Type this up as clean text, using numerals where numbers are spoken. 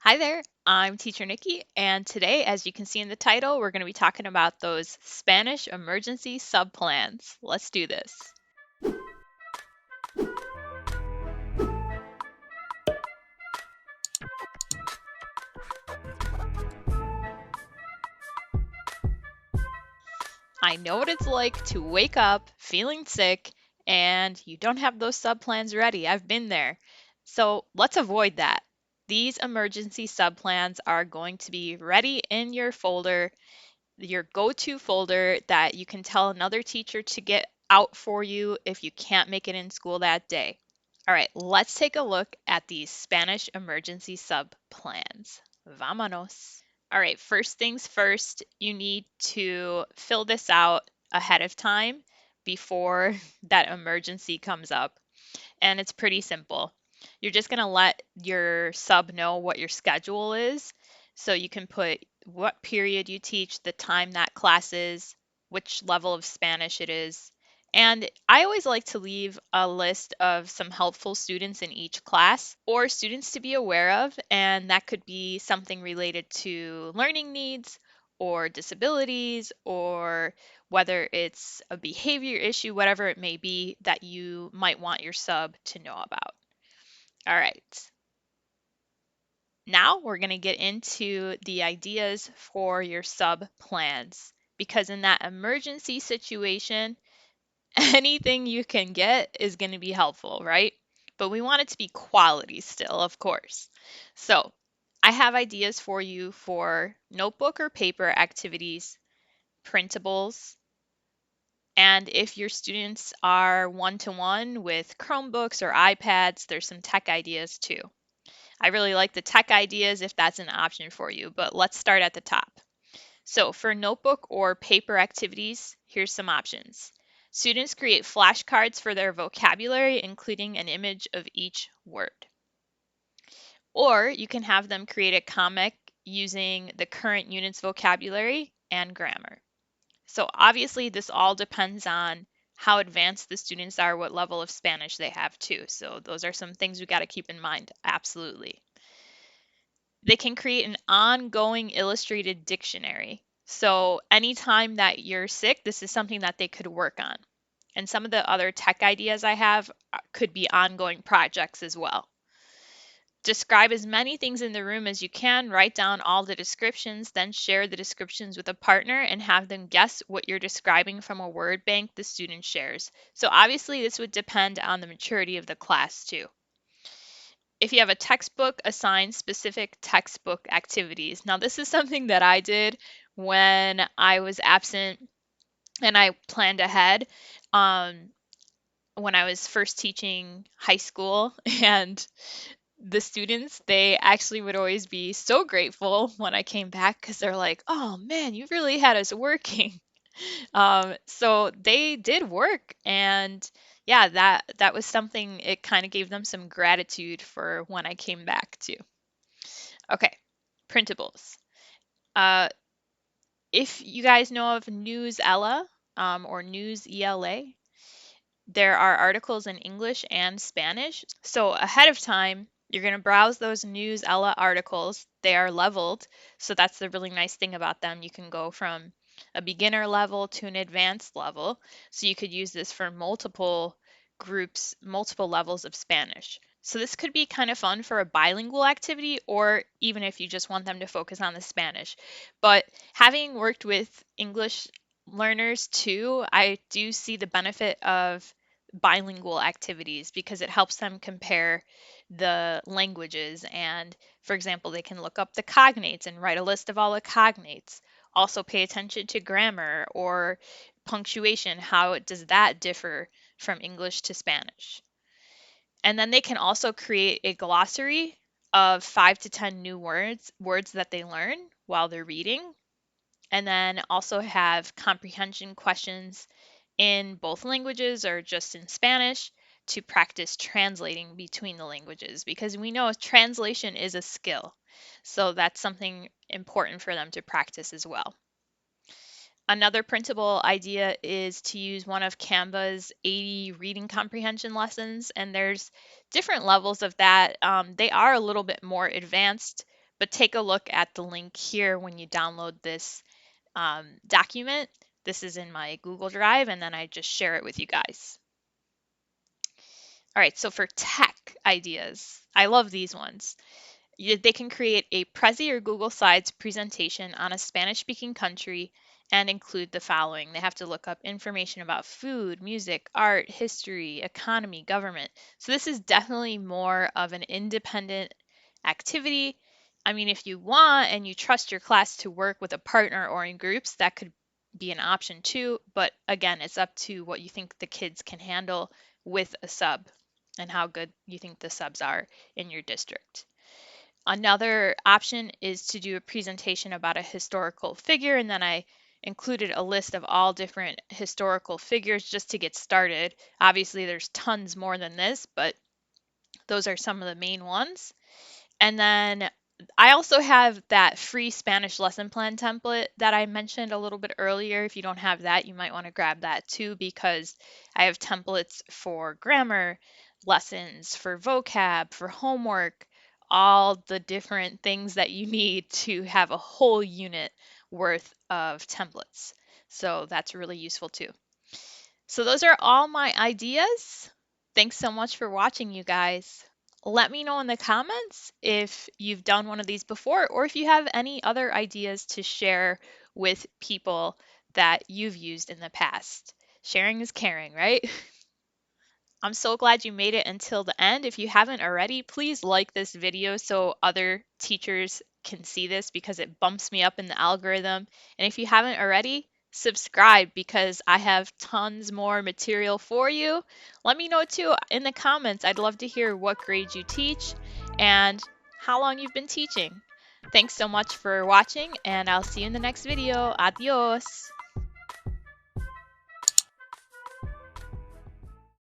Hi there, I'm Teacher Nikki, and today, as you can see in the title, we're going to be talking about those Spanish emergency subplans. Let's do this. I know what it's like to wake up feeling sick and you don't have those subplans ready. I've been there. So let's avoid that. These emergency subplans are going to be ready in your folder, your go-to folder that you can tell another teacher to get out for you if you can't make it in school that day. All right, let's take a look at these Spanish emergency sub plans. Vámonos. All right, first things first, you need to fill this out ahead of time before that emergency comes up. And it's pretty simple. You're just going to let your sub know what your schedule is. So you can put what period you teach, the time that class is, which level of Spanish it is. And I always like to leave a list of some helpful students in each class or students to be aware of. And that could be something related to learning needs or disabilities or whether it's a behavior issue, whatever it may be that you might want your sub to know about. All right. Now we're going to get into the ideas for your sub plans because in that emergency situation, anything you can get is going to be helpful, right? But we want it to be quality still, of course. So I have ideas for you for notebook or paper activities, printables, and if your students are one-to-one with Chromebooks or iPads, there's some tech ideas too. I really like the tech ideas if that's an option for you, but let's start at the top. So for notebook or paper activities, here's some options. Students create flashcards for their vocabulary, including an image of each word. Or you can have them create a comic using the current unit's vocabulary and grammar. So obviously this all depends on how advanced the students are, what level of Spanish they have too. So those are some things we got to keep in mind. Absolutely. They can create an ongoing illustrated dictionary. So anytime that you're sick, this is something that they could work on. And some of the other tech ideas I have could be ongoing projects as well. Describe as many things in the room as you can, write down all the descriptions, then share the descriptions with a partner and have them guess what you're describing from a word bank the student shares. So obviously this would depend on the maturity of the class too. If you have a textbook, assign specific textbook activities. Now this is something that I did when I was absent and I planned ahead. When I was first teaching high school and the students, they actually would always be so grateful when I came back because they're like, oh man, you really had us working. So they did work and yeah, that was something it kind of gave them some gratitude for when I came back too. Okay, printables. Uh, if you guys know of News Ella or News ELA, there are articles in English and Spanish. So ahead of time, you're going to browse those News Ella articles. They are leveled, so that's the really nice thing about them. You can go from a beginner level to an advanced level. So you could use this for multiple groups, multiple levels of Spanish. So this could be kind of fun for a bilingual activity or even if you just want them to focus on the Spanish. But having worked with English learners too, I do see the benefit of bilingual activities because it helps them compare the languages. And for example, they can look up the cognates and write a list of all the cognates. Also, pay attention to grammar or punctuation. How does that differ from English to Spanish? And then they can also create a glossary of 5 to 10 new words that they learn while they're reading, and then also have comprehension questions in both languages or just in Spanish to practice translating between the languages because we know translation is a skill. So that's something important for them to practice as well. Another printable idea is to use one of Canva's 80 reading comprehension lessons, and there's different levels of that. They are a little bit more advanced, But take a look at the link here when you download this document. This is in my Google Drive, and then I just share it with you guys. All right, so for tech ideas, I love these ones. They can create a Prezi or Google Slides presentation on a Spanish-speaking country and include the following. They have to look up information about food, music, art, history, economy, government. So this is definitely more of an independent activity. I mean, if you want and you trust your class to work with a partner or in groups, that could be an option too. But again, it's up to what you think the kids can handle with a sub and how good you think the subs are in your district. Another option is to do a presentation about a historical figure, and then I included a list of all different historical figures just to get started. Obviously, there's tons more than this, but those are some of the main ones. And then I also have that free Spanish lesson plan template that I mentioned a little bit earlier. If you don't have that, you might want to grab that too, because I have templates for grammar lessons, for vocab, for homework, all the different things that you need to have a whole unit worth of templates. So that's really useful too. So those are all my ideas. Thanks so much for watching, you guys. Let me know in the comments if you've done one of these before or if you have any other ideas to share with people that you've used in the past. Sharing is caring, right? I'm so glad you made it until the end. If you haven't already, please like this video so other teachers can see this because it bumps me up in the algorithm. And if you haven't already, subscribe because I have tons more material for you. Let me know too in the comments. I'd love to hear what grade you teach and how long you've been teaching. Thanks so much for watching, and I'll see you in the next video. Adios!